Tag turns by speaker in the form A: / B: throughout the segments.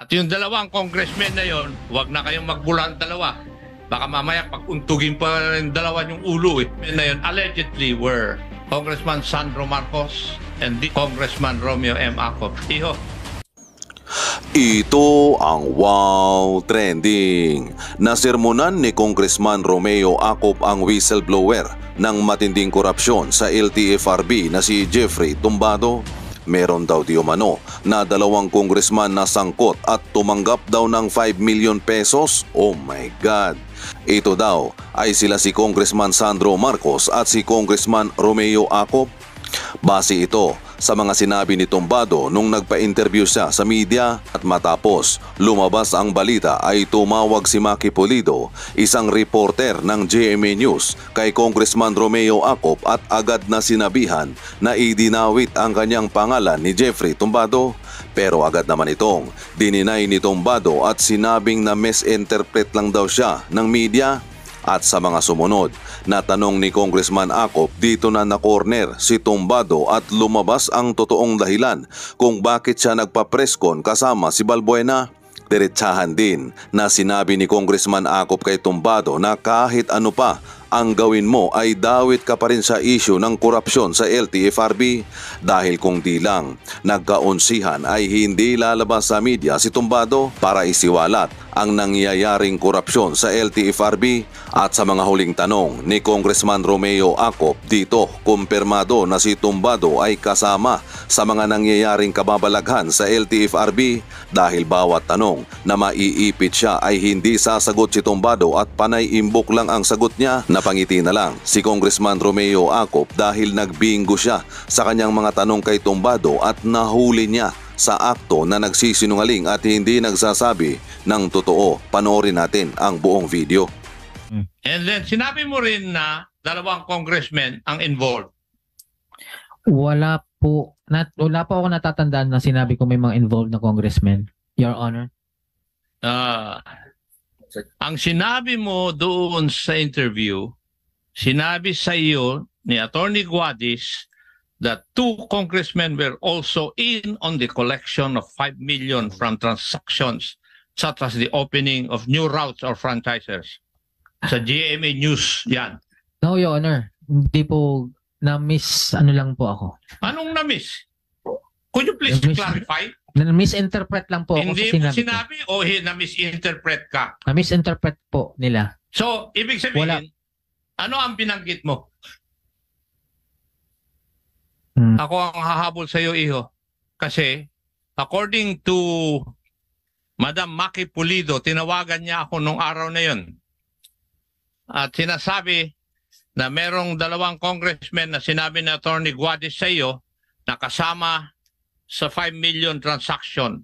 A: At yung dalawang congressmen na yon, wag na kayong magbulan dalawa. Baka mamaya pag-untugin pa rin dalawa yung ulo eh. Na yun, allegedly were Congressman Sandro Marcos and the Congressman Romeo M. Acop. Iho.
B: Ito ang Wow Trending. Nasermonan ni Congressman Romeo Acop ang whistleblower ng matinding korupsyon sa LTFRB na si Jeffrey Tumbado. Meron daw di umano na dalawang congressman na sangkot at tumanggap daw ng 5 million pesos. Oh my God! Ito daw ay sila si Congressman Sandro Marcos at si Congressman Romeo Acop. Base ito sa mga sinabi ni Tumbado nung nagpa-interview siya sa media at matapos lumabas ang balita ay tumawag si Maki Pulido, isang reporter ng GMA News kay Congressman Romeo Acop at agad na sinabihan na idinawit ang kanyang pangalan ni Jeffrey Tumbado. Pero agad naman itong dininay ni Tumbado at sinabing na misinterpret lang daw siya ng media. At sa mga sumunod na tanong ni Congressman Acop, dito na na-corner si Tumbado at lumabas ang totoong dahilan kung bakit siya nagpa-presscon kasama si Balbuena. Diretsahan din na sinabi ni Congressman Acop kay Tumbado na kahit ano pa ang gawin mo ay dawit ka pa rin sa issue ng korupsyon sa LTFRB dahil kung di lang nagkaunsihan ay hindi lalabas sa media si Tumbado para isiwalat ang nangyayaring korupsyon sa LTFRB. At sa mga huling tanong ni Congressman Romeo Acop, dito kumpirmado na si Tumbado ay kasama sa mga nangyayaring kababalaghan sa LTFRB dahil bawat tanong na maiipit siya ay hindi sasagot si Tumbado at panay imbok lang ang sagot niya. Napangiti na lang si Congressman Romeo Acop dahil nagbingo siya sa kanyang mga tanong kay Tumbado at nahuli niya sa akto na nagsisinungaling at hindi nagsasabi ng totoo. Panoorin natin ang buong video.
A: And then sinabi mo rin na dalawang congressmen ang involved.
C: Wala po ako natatandaan na sinabi ko may mga involved na congressmen, Your Honor.
A: Ang sinabi mo doon sa interview, sinabi sa iyo ni Attorney Guadis that 2 congressmen were also in on the collection of 5 million from transactions such as the opening of new routes or franchises. Sa GMA News yan.
C: No, Your Honor. Hindi po na-miss lang po ako.
A: Anong na-miss? Could you please clarify?
C: Na-misinterpret lang po ako
A: Hindi
C: sa
A: mo
C: sinabi
A: sinabi o na-misinterpret ka?
C: Na-misinterpret po nila.
A: So, ibig sabihin,
C: Wala.
A: ano ang binanggit mo? Ako ang hahabol sa iyo, iho. Kasi, according to Madam Maki Pulido, tinawagan niya ako nung araw na yon. At sinasabi na merong dalawang congressmen na sinabi ni Attorney Guadis sa iyo na kasama sa 5 million transaction.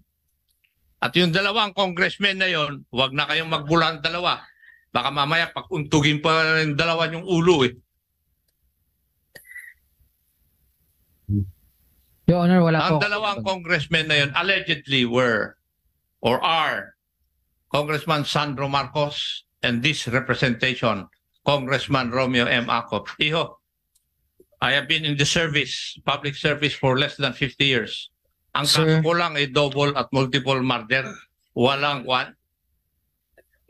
A: At yung dalawang congressmen na yon, wag na kayong magbulan dalawa. Baka mamaya pag-untugin pa rin dalawa yung ulo eh.
C: Your Honor, wala po.
A: Ang dalawang congressmen na yun allegedly were or are Congressman Sandro Marcos and this representation, Congressman Romeo M. Acop. Iho, I have been in the service, public service for less than 50 years. Ang kaso ko lang ay double at multiple murder. Walang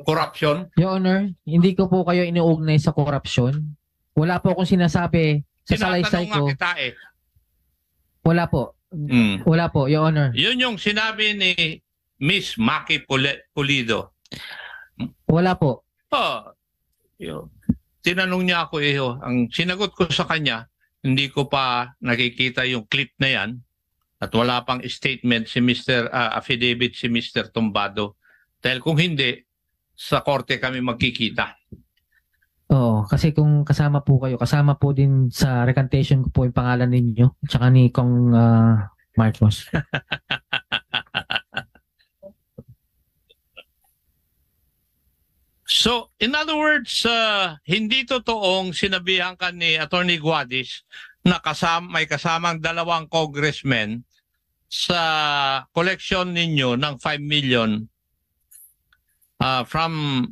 A: corruption.
C: Your Honor, hindi ko po kayo iniugnay sa korupsyon. Wala po akong sinasabi sa salaysay
A: Tinatanong nga
C: ko.
A: kita eh.
C: Wala po. Wala po, Your Honor.
A: Yun yung sinabi ni Miss Maki Pulido.
C: Wala po.
A: Yun. Tinanong niya ako ang sinagot ko sa kanya, hindi ko pa nakikita yung clip na yan at wala pang statement si Mr. Affidavit si Mr. Tumbado. Dahil kung hindi, sa korte kami magkikita.
C: Oo, kasi kung kasama po kayo, kasama po din sa recantation ko po yung pangalan ninyo at saka ni Kong Marcos.
A: So, in other words, hindi totoong sinabihan ka ni Attorney Guadis na may kasamang dalawang congressmen sa collection ninyo ng 5 million from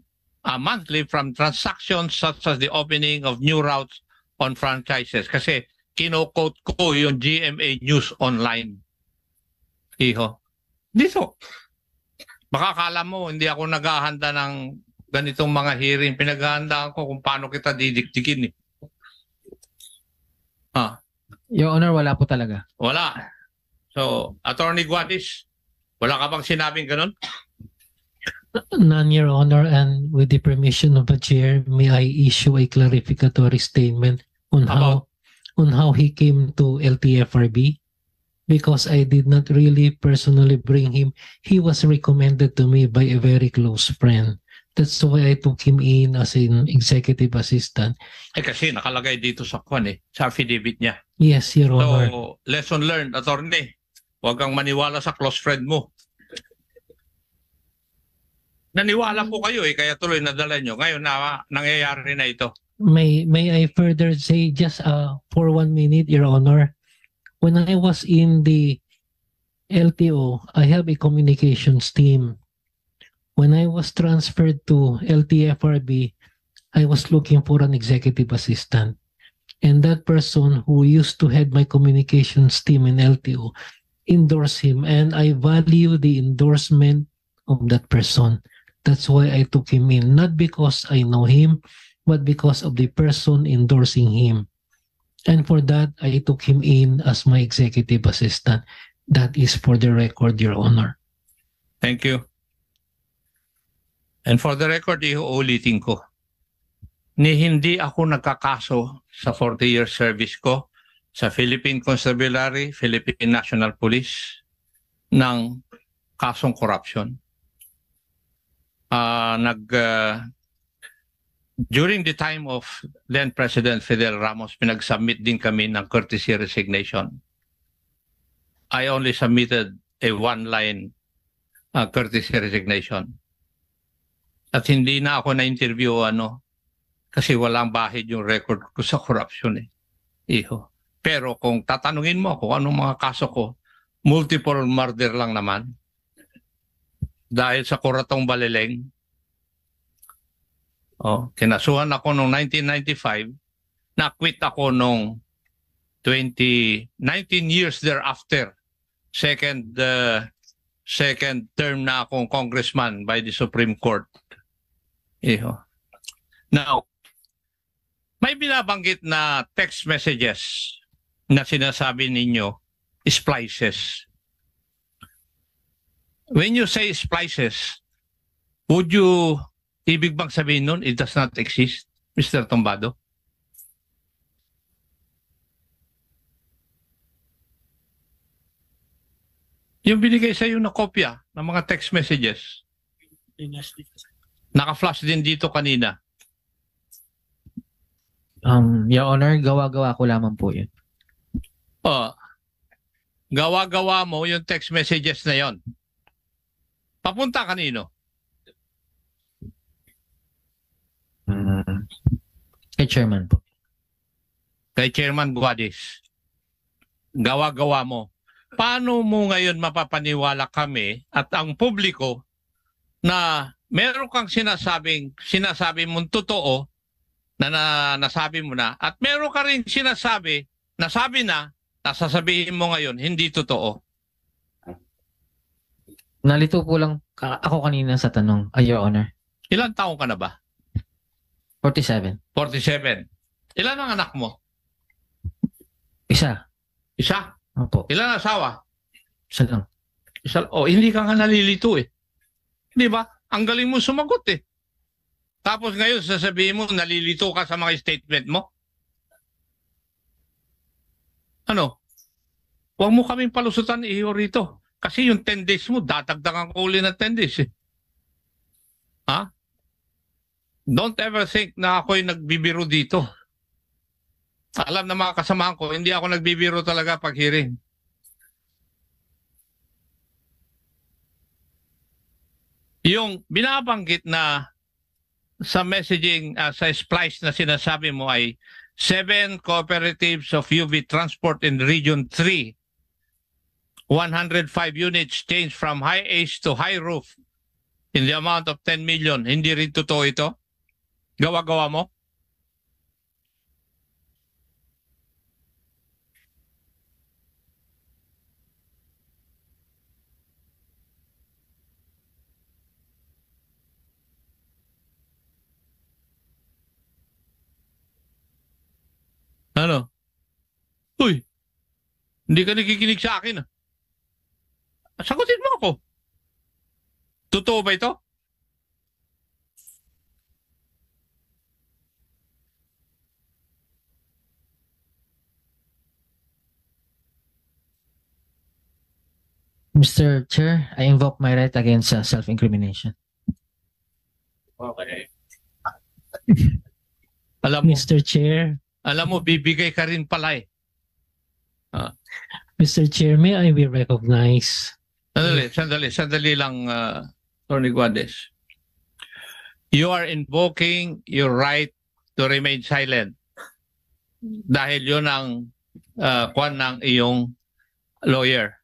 A: monthly from transactions such as the opening of new routes on franchises. Kasi kino-quote ko yung GMA News Online. Iho. Dito. Baka akala mo hindi ako naghahanda ng ganitong mga hearing. Pinaghahandaan ko kung paano kita didikdikin eh.
C: Your Honor, wala po talaga.
A: Wala. So, Attorney Guadis, wala ka bang sinabing ganun?
D: None, Your Honor, and with the permission of the chair, may I issue a clarificatory statement on how he came to LTFRB? Because I did not really personally bring him. He was recommended to me by a very close friend. That's why I took him in as an executive assistant.
A: Kasi nakalagay dito sa sa affidavit niya.
D: Yes, Your Honor.
A: So, lesson learned, Attorney. Huwag kang maniwala sa close friend mo. Naniwala po kayo kaya tuloy nadala nyo. Ngayon na nangyayari na ito.
D: May I further say just for 1 minute, Your Honor? When I was in the LTO, I have a communications team. When I was transferred to LTFRB, I was looking for an executive assistant. And that person who used to head my communications team in LTO endorsed him. And I value the endorsement of that person. That's why I took him in. Not because I know him, but because of the person endorsing him. And for that, I took him in as my executive assistant. That is for the record, Your Honor.
A: Thank you. And for the record, iuulitin ko, hindi ako nagkakaso sa 40-year service ko sa Philippine Constabulary, Philippine National Police ng kasong corruption. During the time of then President Fidel Ramos, pinag-submit din kami ng courtesy resignation. I only submitted a one-line courtesy resignation. At hindi na ako na-interview kasi walang bahid yung record ko sa corruption Pero kung tatanungin mo ako anong mga kaso ko, multiple murder lang naman. Dahil sa Kuratong Balileng, kinasuhan ako noong 1995, na-quit ako noong 19 years thereafter. Second term na akong congressman by the Supreme Court. Now, may binabanggit na text messages na sinasabi ninyo, splices. When you say splices, would you ibig bang sabihin nun, it does not exist, Mr. Tumbado? Yung binigay sa iyo na kopya ng mga text messages, naka-flash din dito kanina.
C: Your Honor, gawa-gawa ko lamang po yun.
A: Gawa-gawa mo yung text messages na yon. Papunta kanino?
C: Kay Chairman po.
A: Kay Chairman Guadis. Gawa-gawa mo. Paano mo ngayon mapapaniwala kami at ang publiko na meron kang sinasabi mong totoo na nasabi mo na at meron ka rin sinasabi na sasabihin mo ngayon hindi totoo?
C: Nalito po lang ako kanina sa tanong, Your Honor.
A: Ilan taong ka na ba?
C: 47.
A: 47. Ilan ang anak mo?
C: Isa.
A: Isa?
C: Opo.
A: Ilan ang asawa?
C: Isa lang.
A: Isa. Hindi ka nga nalilito Di ba? Ang galing mo sumagot Tapos ngayon sasabihin mo nalilito ka sa mga statement mo? Huwag mo kaming palusutan rito. Kasi yung 10 days mo, dadagdagan ko uli na 10 days Don't ever think na ako'y nagbibiro dito. Alam na mga kasamahan ko, hindi ako nagbibiro talaga pag hearing. Yung binabanggit na sa messaging, sa splice na sinasabi mo ay 7 cooperatives of UV Transport in Region 3, 105 units changed from high age to high roof in the amount of 10 million. Hindi rin totoo ito? Gawa-gawa mo? Ano? Uy, hindi ka nakikinig sa akin. Ah. Sagutin mo ako. Totoo ba ito?
C: Mr. Chair, I invoke my right against self-incrimination.
A: Okay. Alam mo,
D: Mr. Chair,
A: bibigay ka rin pala eh.
D: Mr. Chair, may I be recognized?
A: Sandali lang, Attorney Guades. You are invoking your right to remain silent. Dahil yun ang kwan ng iyong lawyer.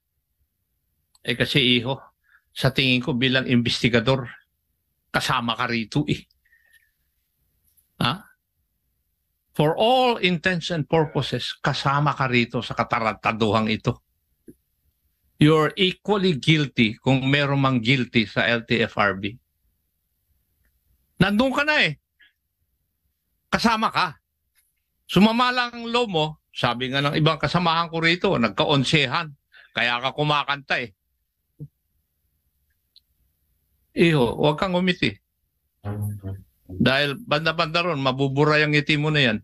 A: Eh kasi iho, sa tingin ko bilang investigador, kasama ka rito eh. Ha? For all intents and purposes, kasama ka rito sa katarantaduhang ito. You're equally guilty kung meron mang guilty sa LTFRB. Nandun ka na eh. Kasama ka. Sumama lang ang loob mo, sabi nga ng ibang kasamahan ko rito, nagka-onsehan, kaya ka kumakanta eh. Iho, huwag kang umiti. Dahil banda-banda ron, mabubura yung ngiti mo na yan.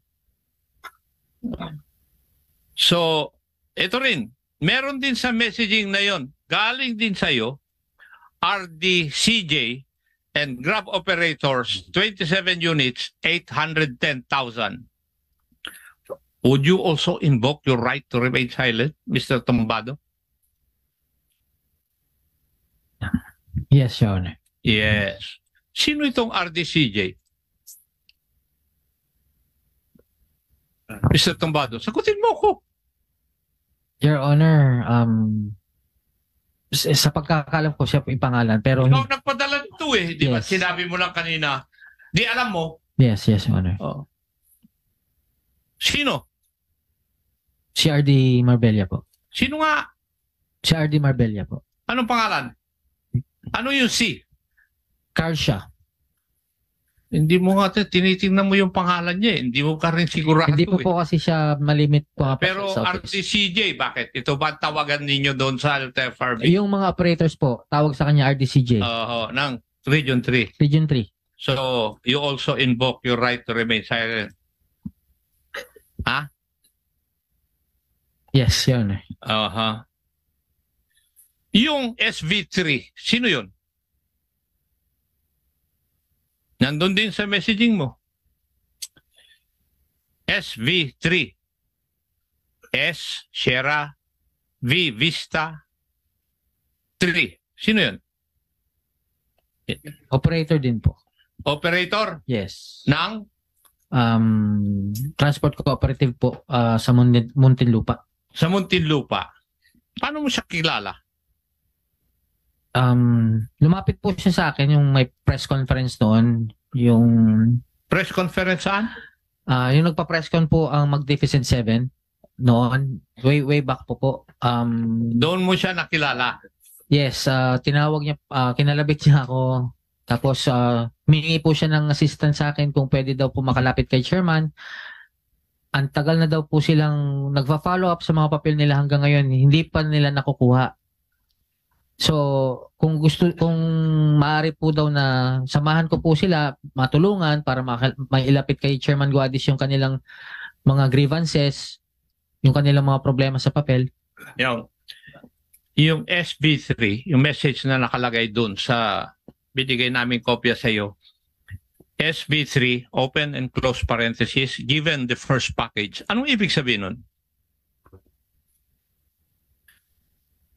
A: So, ito rin. Meron din sa messaging na yon, galing din sa'yo, RDCJ and Grab operators, 27 units, 810,000. Would you also invoke your right to remain silent, Mr. Tumbado?
C: Yes, Your Honor.
A: Yes. Sino itong RDCJ? Mr. Tumbado, sagutin mo ko.
C: Your Honor, sa pagkakalam ko siya po yung pangalan, pero
A: Ikaw nagpadala nito eh. Di ba?
C: Yes.
A: Sinabi mo lang kanina. Di alam mo.
C: yes, Your Honor.
A: Oh. Sino?
C: Si RD Marbella po.
A: Sino nga?
C: Si RD Marbella po.
A: Anong pangalan? Ano yung C?
C: Carl siya.
A: Hindi mo nga tinitingnan mo yung pangalan niya eh. Hindi mo ka rin sigurado
C: Hindi po
A: eh.
C: po kasi siya malimit po nga po
A: Pero
C: sa office.
A: RDCJ, bakit? Ito ba tawagan ninyo doon sa LTFRB?
C: Yung mga operators po, tawag sa kanya RDCJ.
A: Ng Region 3.
C: Region 3.
A: So, you also invoke your right to remain silent. Ha?
C: Yes, Your Honor.
A: Yung SV3, sino yun? Nandun din sa messaging mo. SV3. S, Sierra, V, Vista, 3. Sino yun?
C: Operator din po.
A: Operator
C: Yes.
A: ng
C: Transport cooperative po sa Muntinlupa.
A: sa Muntinlupa. Paano mo siya kilala?
C: Lumapit po siya sa akin yung may press conference noon, yung
A: Press conference saan?
C: yung nagpa-press con po ang Magnificent 7 noon, way back po.
A: Doon mo siya nakilala.
C: Yes, tinawag niya, kinalabit niya ako. Tapos humingi po siya ng assistance sa akin kung pwede daw po makalapit kay chairman. Ang tagal na daw po silang nagfa-follow up sa mga papel nila hanggang ngayon, hindi pa nila nakukuha. So, kung maaari po daw na samahan ko po sila, matulungan para mailapit kay Chairman Guadis yung kanilang mga grievances, yung kanilang mga problema sa papel.
A: Yung SB3, yung message na nakalagay doon sa binigay naming kopya sa iyo, SB3, open and close parenthesis, given the first package. Anong ibig sabihin nun?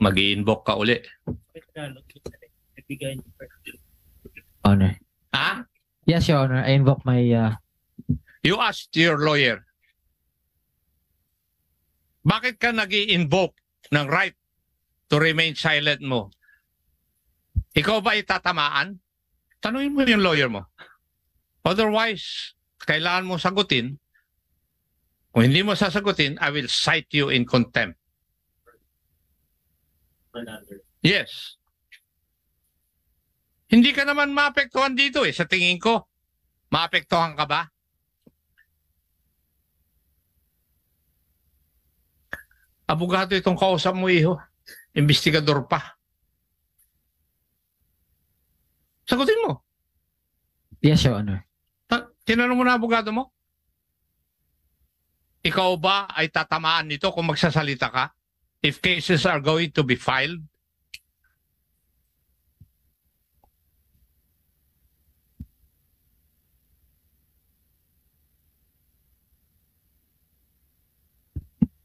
A: Mag-i-invoke ka uli.
C: Honor.
A: Ha?
C: Yes, Your Honor. I invoke my...
A: You asked your lawyer, bakit ka nag-i-invoke ng right to remain silent mo? Ikaw ba itatamaan? Tanungin mo yung lawyer mo. Otherwise, kailangan mo sagutin. Kung hindi mo sasagutin, I will cite you in contempt. Yes. Hindi ka naman maapektuhan dito eh, sa tingin ko. Maapektuhan ka ba? Abogado itong kausap mo, iho. Investigador pa. Sagutin mo.
C: Yes, Your Honor.
A: Tinanong mo na abogado mo? Ikaw ba ay tatamaan nito kung magsasalita ka? If cases are going to be filed?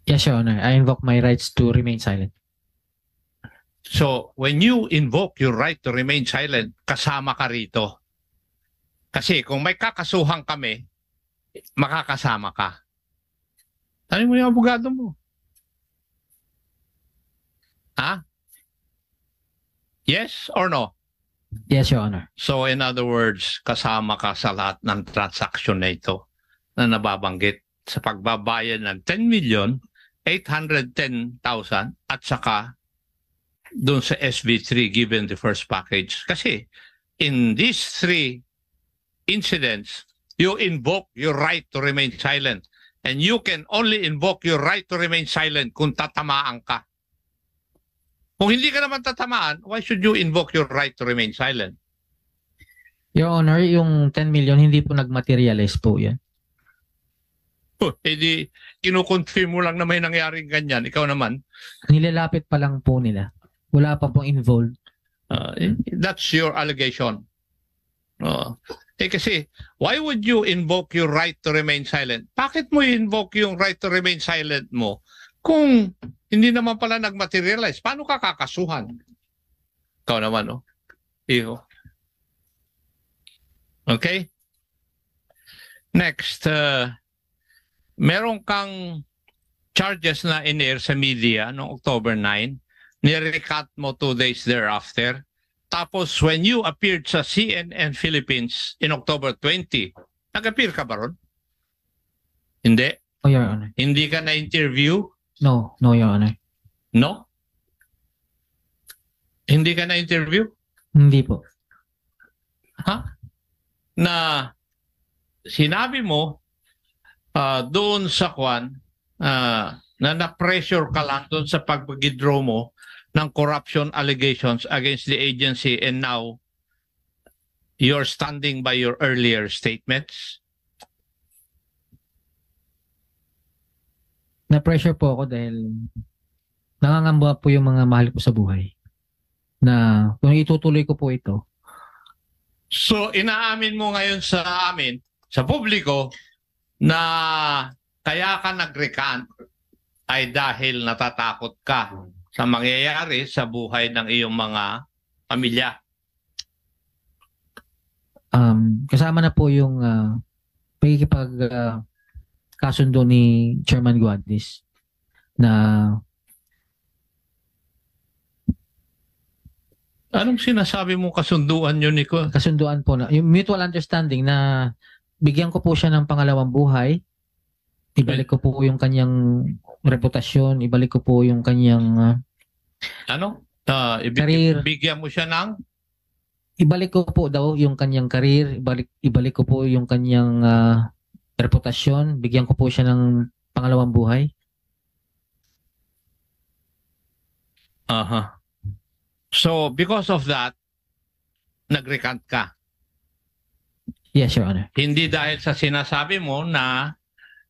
C: Yes, Your Honor. I invoke my rights to remain silent.
A: So, when you invoke your right to remain silent, kasama ka rito. Kasi kung may kakasuhan kami, makakasama ka. Tanong mo yung abogado mo. Ha? Yes or no?
C: Yes, Your Honor.
A: So, in other words, kasama ka sa lahat ng transaction na ito na nababanggit sa pagbabayad ng 10,810,000 at saka doon sa SB3 given the first package. Kasi in these three incidents, you invoke your right to remain silent. And you can only invoke your right to remain silent kung tatamaan ka. Kung hindi ka naman tatamaan, why should you invoke your right to remain silent?
C: Your Honor, yung 10 million, hindi po nag-materialize po yan.
A: Eh di, kinukonfirm mo lang na may nangyaring ganyan. Ikaw naman.
C: Nilalapit pa lang po nila. Wala pa pong involved.
A: That's your allegation. Kasi, why would you invoke your right to remain silent? Bakit mo invoke yung right to remain silent mo kung hindi naman pala nag-materialize? Paano ka kakasuhan? Ikaw naman, no? Iho. Okay? Next, meron kang charges na in-air sa media noong October 9. Nirecut mo 2 days thereafter. Tapos when you appeared sa CNN Philippines in October 20, nag-appear ka ba ron? Hindi.
C: Oh, Your Honor.
A: Hindi ka na-interview?
C: No, Your Honor.
A: No? Hindi ka na-interview?
C: Hindi po.
A: Ha? Na sinabi mo doon sa kwan na na-pressure ka lang doon sa pag-withdraw mo ng corruption allegations against the agency and now you're standing by your earlier statements?
C: Na-pressure po ako dahil nangangamba po yung mga mahal ko sa buhay. Na kung itutuloy ko po ito.
A: So inaamin mo ngayon sa amin, sa publiko, na kaya ka nag-recant ay dahil natatakot ka sa mangyayari sa buhay ng iyong mga pamilya.
C: Kasama na po yung pagkikipag kasundo ni Chairman Guadis na
A: anong sinasabi mo kasunduan yun, Nico?
C: kasunduan po na yung mutual understanding na bigyan ko po siya ng pangalawang buhay. Ibalik ko po yung kanyang reputasyon, ibalik ko po yung kanyang career.
A: Bigyan mo siya ng?
C: Ibalik ko po daw yung kanyang career, ibalik ko po yung kanyang reputasyon, bigyan ko po siya ng pangalawang buhay.
A: So because of that, nag-recant ka?
C: Yes, Your Honor.
A: Hindi dahil sa sinasabi mo na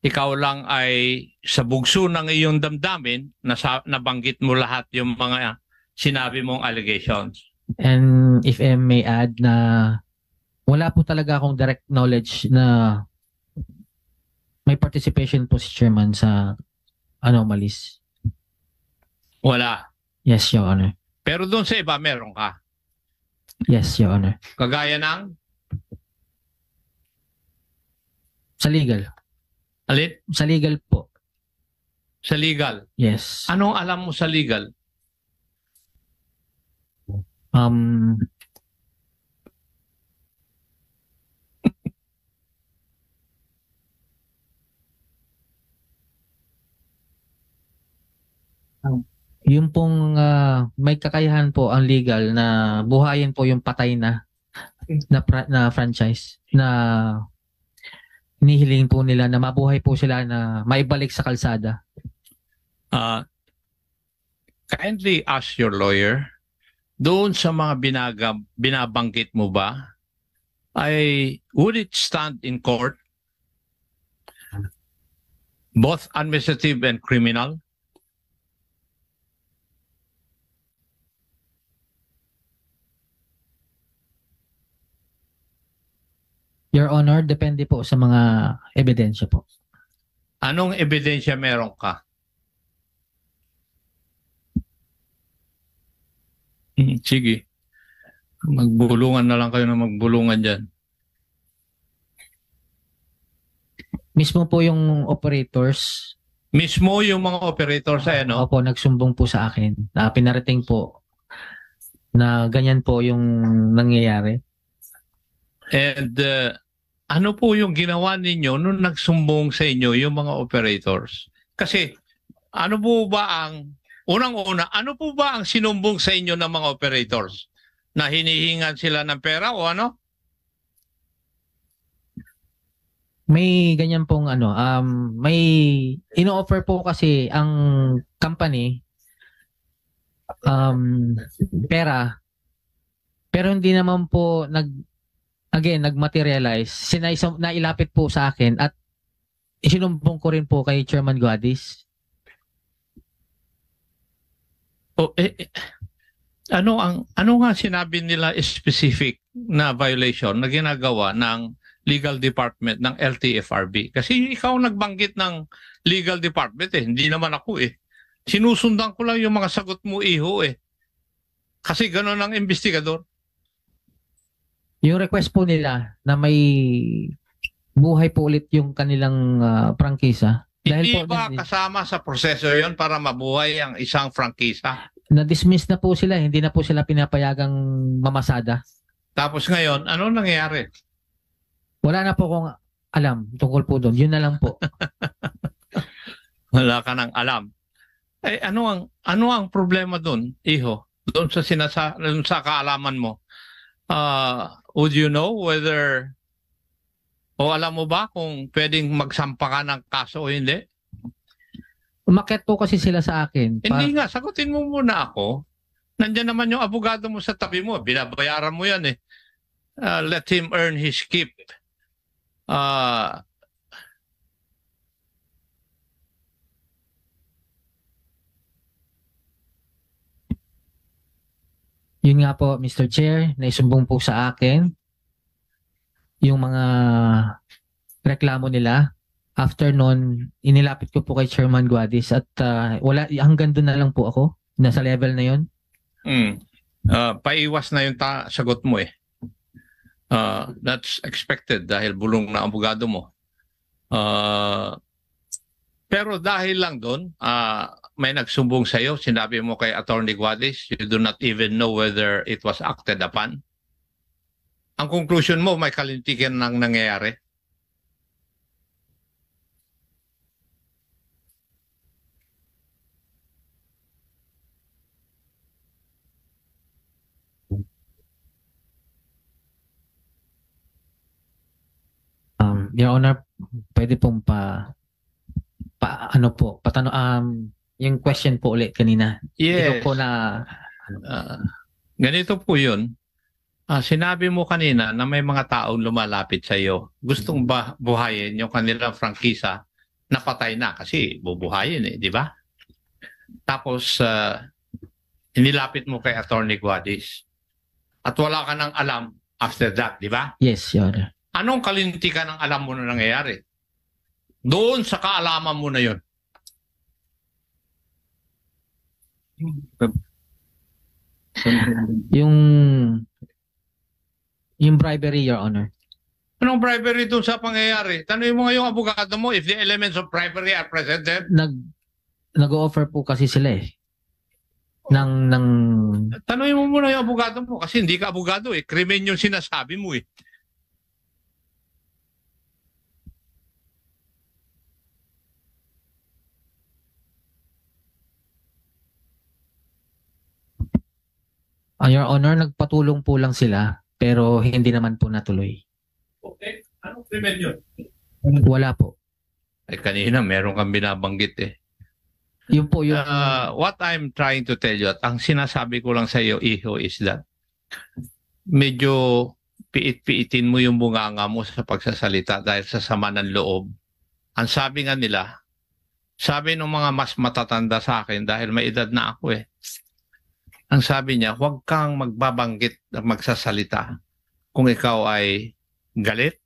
A: ikaw lang ay sa bugso ng iyong damdamin na nabanggit mo lahat yung mga sinabi mong allegations.
C: And if I may add na wala po talaga akong direct knowledge na may participation po si Chairman sa anomalies.
A: Wala.
C: Yes, Your Honor.
A: Pero doon sa iba, meron ka.
C: Yes, Your Honor.
A: Kagaya ng?
C: Sa legal.
A: Alin?
C: Sa legal po.
A: Sa legal?
C: Yes.
A: Anong alam mo sa legal?
C: Yung pong may kakayahan po ang legal na buhayin po yung patay na franchise na hinihiling po nila na mabuhay po sila na maibalik sa kalsada.
A: kindly ask your lawyer, doon sa mga binabanggit mo ba, would it stand in court, both administrative and criminal?
C: Your Honor, depende po sa mga ebidensya po.
A: Anong ebidensya meron ka? Sige. Magbulungan na lang kayo na magbulungan dyan.
C: Mismo po yung operators,
A: Mismo yung mga operators no?
C: opo, nagsumbong po sa akin. Pinarating po na ganyan po yung nangyayari.
A: And ano po yung ginawa ninyo nung nagsumbong sa inyo yung mga operators? Kasi ano po ba ang, unang-una, ano po ba ang sinumbong sa inyo ng mga operators? Na hinihingan sila ng pera o ano?
C: May ganyan pong may ino-offer po kasi ang company pera, pero hindi naman po nagmaterialize. Nailapit po sa akin at isinumbong ko rin po kay Chairman Guadis.
A: Ano nga sinabi nila specific na violation na ginagawa ng legal department ng LTFRB? Kasi ikaw nagbanggit ng legal department hindi naman ako Sinusundan ko lang yung mga sagot mo iho Kasi gano'n ang investigador.
C: Yung request po nila na may buhay po ulit yung kanilang prangkisa.
A: Hindi ba kasama sa proseso yon para mabuhay ang isang prangkisa?
C: Na-dismiss na po sila, hindi na po sila pinapayagang mamasada.
A: Tapos ngayon, ano nangyayari?
C: Wala na po akong alam tungkol po doon. Yun na lang po.
A: Wala ka nang alam. Ano ang problema doon, iho? Doon sa kaalaman mo. Would you know whether alam mo ba kung pwedeng magsampa ka ng kaso o hindi?
C: Umakyat po kasi sila sa akin.
A: Hindi nga, sagutin mo muna ako. Nandiyan naman yung abogado mo sa tabi mo. Binabayaran mo yan let him earn his keep.
C: Yun nga po, Mr. Chair, naisumbong po sa akin yung mga reklamo nila. After nun, inilapit ko po kay Chairman Guadis at hanggang doon na lang po ako. Nasa level na yun.
A: Paiwas na yung sagot mo That's expected dahil bulong na abogado mo. Pero dahil lang doon, may nagsumbong sa iyo, sinabi mo kay Attorney Guadis, you do not even know whether it was acted upon. Ang conclusion mo, may kalintikan nang nangyayari.
C: Your Honor, pwede pong yung question po ulit kanina.
A: Yes.
C: Ito po na
A: ganito po yun. Sinabi mo kanina na may mga taong lumalapit sa iyo. Gustong buhayin yung kanilang prangkisa na patay na kasi bubuhayin di ba? Tapos inilapit mo kay Attorney Guadis. At wala ka nang alam after that, di ba?
C: Yes, Your Honor.
A: Anong kalintikan ang alam mo na nangyayari? Doon sa kaalaman mo na yun.
C: Yung bribery, Your Honor.
A: Anong bribery doon sa pangyayari? Tanungin mo nga yung abogado mo if the elements of bribery are presented.
C: Nag-o-offer po kasi sila
A: Tanungin mo muna yung abogado mo kasi hindi ka abogado krimen yung sinasabi mo
C: Your Honor, nagpatulong po lang sila pero hindi naman po natuloy.
A: Okay. Anong krimen yun?
C: Wala po.
A: Kanina meron kang binabanggit
C: Yun po yung
A: What I'm trying to tell you, at ang sinasabi ko lang sa iyo, Iho, is that medyo piit-piitin mo yung bunganga mo sa pagsasalita dahil sa sama ng loob. Ang sabi nga nila, sabi ng mga mas matatanda sa akin dahil may edad na ako eh. Ang sabi niya, huwag kang magbabanggit at magsasalita kung ikaw ay galit,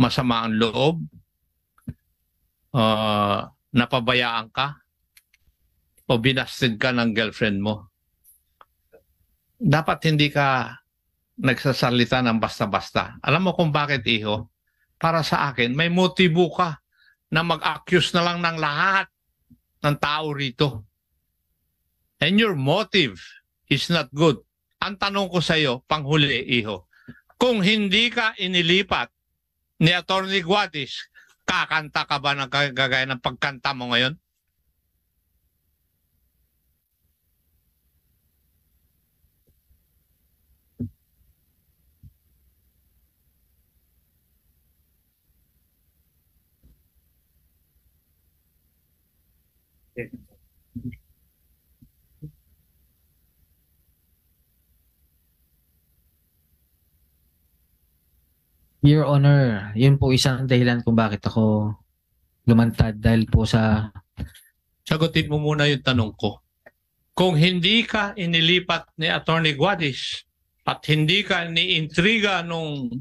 A: masama ang loob, napabayaan ka, o binasted ka ng girlfriend mo. Dapat hindi ka nagsasalita ng basta-basta. Alam mo kung bakit, Iho? Para sa akin, may motibo ka na mag-accuse na lang ng lahat ng tao rito. And your motive is not good. Ang tanong ko sa iyo, panghuli, Iho, kung hindi ka inilipat ni Atty. Guadis, kakanta ka ba ng kagaya ng pagkanta mo ngayon?
C: Your Honor, yun po isang dahilan kung bakit ako lumantad dahil po sa
A: Sagutin mo muna yung tanong ko. Kung hindi ka inilipat ni Atty. Guadis at hindi ka ni-intriga nung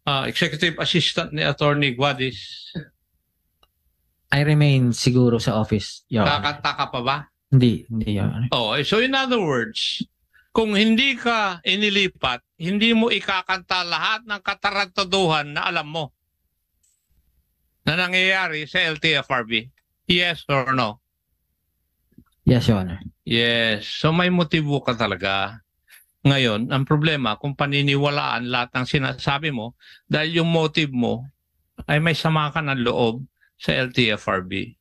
A: executive assistant ni Atty. Guadis,
C: I remain siguro sa office, Your Honor.
A: kakanta ka pa ba?
C: Hindi, Your Honor.
A: Oh, so in other words, kung hindi ka inilipat, hindi mo ikakanta lahat ng katarantaduhan na alam mo na nangyayari sa LTFRB. Yes or no?
C: Yes, Your Honor.
A: Yes. So may motibo ka talaga. Ngayon, ang problema, kung paniniwalaan lahat ng sinasabi mo, dahil yung motive mo ay may sama ka ng loob sa LTFRB.